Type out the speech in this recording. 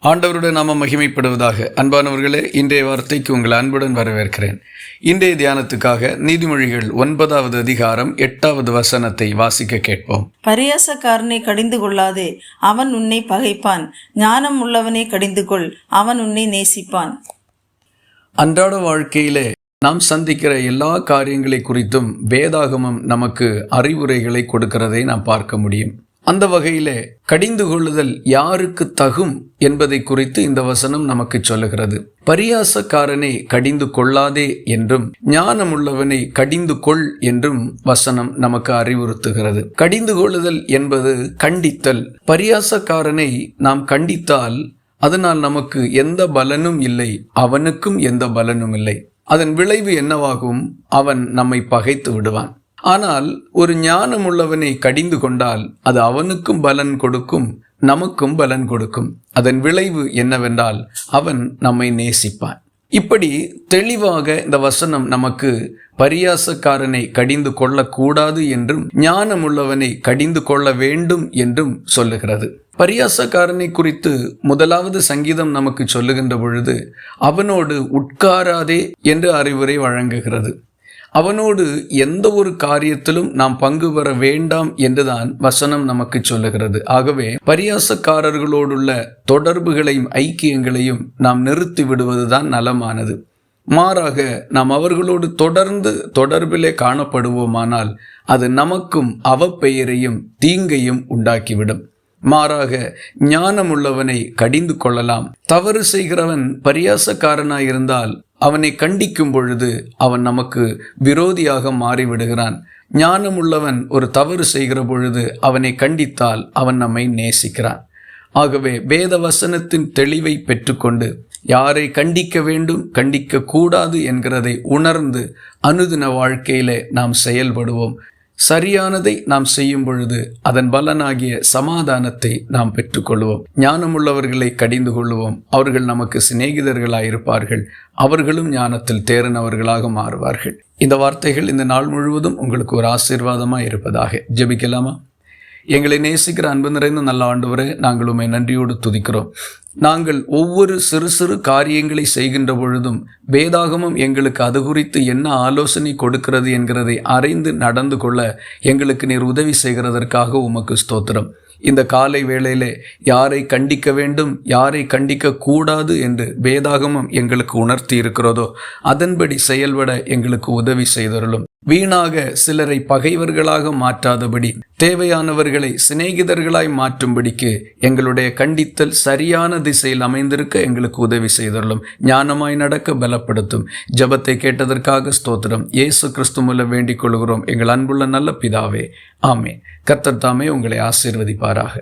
ஆண்டவருடைய நாமம் மகிமைப்படுவதாக. அன்பானவர்களே, இன்றைய வார்த்தைக்கு உங்கள் அன்புடன் வரவேற்கிறேன். இன்றைய தியானத்துக்காக நீதிமொழிகள் 9வது அதிகாரம் 8வது வசனத்தை வாசிக்க கேட்போம். பரியாசக்காரனை கடிந்து கொள்ளாதே, அவன் உன்னை பகைப்பான். ஞானம் உள்ளவனை கடிந்து கொள், அவன் உன்னை நேசிப்பான். அன்றாட வாழ்க்கையிலே நாம் சந்திக்கிற எல்லா காரியங்களை குறித்தும் வேதாகமம் நமக்கு அறிவுரைகளை கொடுக்கிறதை நாம் பார்க்க முடியும். அந்த வகையிலே கடிந்து கொள்ளுதல் யாருக்கு தகும் என்பதை குறித்து இந்த வசனம் நமக்கு சொல்லுகிறது. பரியாசக்காரனை கடிந்து கொள்ளாதே என்றும் ஞானமுள்ளவனை கடிந்து கொள் என்றும் வசனம் நமக்கு அறிவுறுத்துகிறது. கடிந்து கொள்ளுதல் என்பது கண்டித்தல். பரியாசக்காரனை நாம் கண்டித்தால் அதனால் நமக்கு எந்த பலனும் இல்லை, அவனுக்கும் எந்த பலனும் இல்லை. அதன் விளைவு என்னவாகும்? அவன் நம்மை பகைத்து விடுவான். ஆனால் ஒரு ஞானம் உள்ளவனை கடிந்து கொண்டால் அது அவனுக்கும் பலன் கொடுக்கும், நமக்கும் பலன் கொடுக்கும். அதன் விளைவு என்னவென்றால் அவன் நம்மை நேசிப்பான். இப்படி தெளிவாக இந்த வசனம் நமக்கு பரியாசக்காரனை கடிந்து கொள்ளக்கூடாது என்றும் ஞானம் உள்ளவனை கடிந்து கொள்ள வேண்டும் என்றும் சொல்லுகிறது. பரியாசக்காரனை குறித்து 1வது சங்கீதம் நமக்கு சொல்லுகின்ற பொழுது அவனோடு உட்காராதே என்று அறிவுரை வழங்குகிறது. அவனோடு எந்த ஒரு காரியத்திலும் நாம் பங்கு பெற வேண்டாம் என்றுதான் வசனம் நமக்கு சொல்லுகிறது. ஆகவே பரியாசக்காரர்களோடுள்ள தொடர்புகளையும் ஐக்கியங்களையும் நாம் நிறுத்தி விடுவதுதான் நலமானது. மாறாக நாம் அவர்களோடு தொடர்ந்து தொடர்பிலே காணப்படுவோமானால் அது நமக்கும் அவப்பெயரையும் தீங்கையும் உண்டாக்கிவிடும். மாறாக ஞானமுள்ளவனை கடிந்து கொள்ளலாம். தவறு செய்கிறவன் பரியாசக்காரனாயிருந்தால் அவனை கண்டிக்கும் பொழுது அவன் நமக்கு விரோதியாக மாறிவிடுகிறான். ஞானமுள்ளவன் ஒரு தவறு செய்கிற பொழுது அவனை கண்டித்தால் அவன் நம்மை நேசிக்கிறான். ஆகவே வேத வசனத்தின் தெளிவை பெற்றுக்கொண்டு யாரை கண்டிக்க வேண்டும், கண்டிக்க கூடாது என்கிறதை உணர்ந்து அனுதின வாழ்க்கையிலே நாம் செயல்படுவோம். சரியானதை நாம் செய்யும் பொழுது அதன் பலனாகிய சமாதானத்தை நாம் பெற்றுக்கொள்வோம். ஞானமுள்ளவர்களை கடிந்து கொள்வோம். அவர்கள் நமக்கு சிநேகிதர்களாயிருப்பார்கள். அவர்களும் ஞானத்தில் தேறினவர்களாக மாறுவார்கள். இந்த வார்த்தைகள் இந்த நாள் முழுவதும் உங்களுக்கு ஒரு ஆசீர்வாதமாக இருப்பதாக. ஜெபிக்கலாமா? எங்களை நேசிக்கிற அன்பு நிறைந்த நல்ல ஆண்டவரே, நாங்கள் உம்மை நன்றியோடு துதிக்கிறோம். நாங்கள் ஒவ்வொரு சிறு சிறு காரியங்களை செய்கின்ற பொழுதும் வேதாகமம் எங்களுக்கு அது குறித்து என்ன ஆலோசனை கொடுக்கிறது என்கிறதை அறிந்து நடந்து கொள்ள எங்களுக்கு நீர் உதவி செய்கிறதற்காக உமக்கு ஸ்தோத்திரம். இந்த காலை வேளையிலே யாரை கண்டிக்க வேண்டும், யாரை கண்டிக்க கூடாது என்று வேதாகமம் எங்களுக்கு உணர்த்தி இருக்கிறதோ அதன்படி செயல்பட எங்களுக்கு உதவி செய்தருளும். வீணாக சிலரை பகைவர்களாக மாற்றாதபடி தேவையானவர்களை சிநேகிதர்களாய் மாற்றும்படிக்கு எங்களுடைய கண்டித்தல் சரியான திசையில் அமைந்திருக்க எங்களுக்கு உதவி செய்தருளும். ஞானமாய் நடக்க பலப்படுத்தும். ஜெபத்தை கேட்டதற்காக ஸ்தோத்திரம். இயேசு கிறிஸ்து மூலம் வேண்டிக் கொள்கிறோம் எங்கள் அன்புள்ள நல்ல பிதாவே, ஆமென். கர்த்தர் தாமே உங்களை ஆசீர்வதிப்பாராக.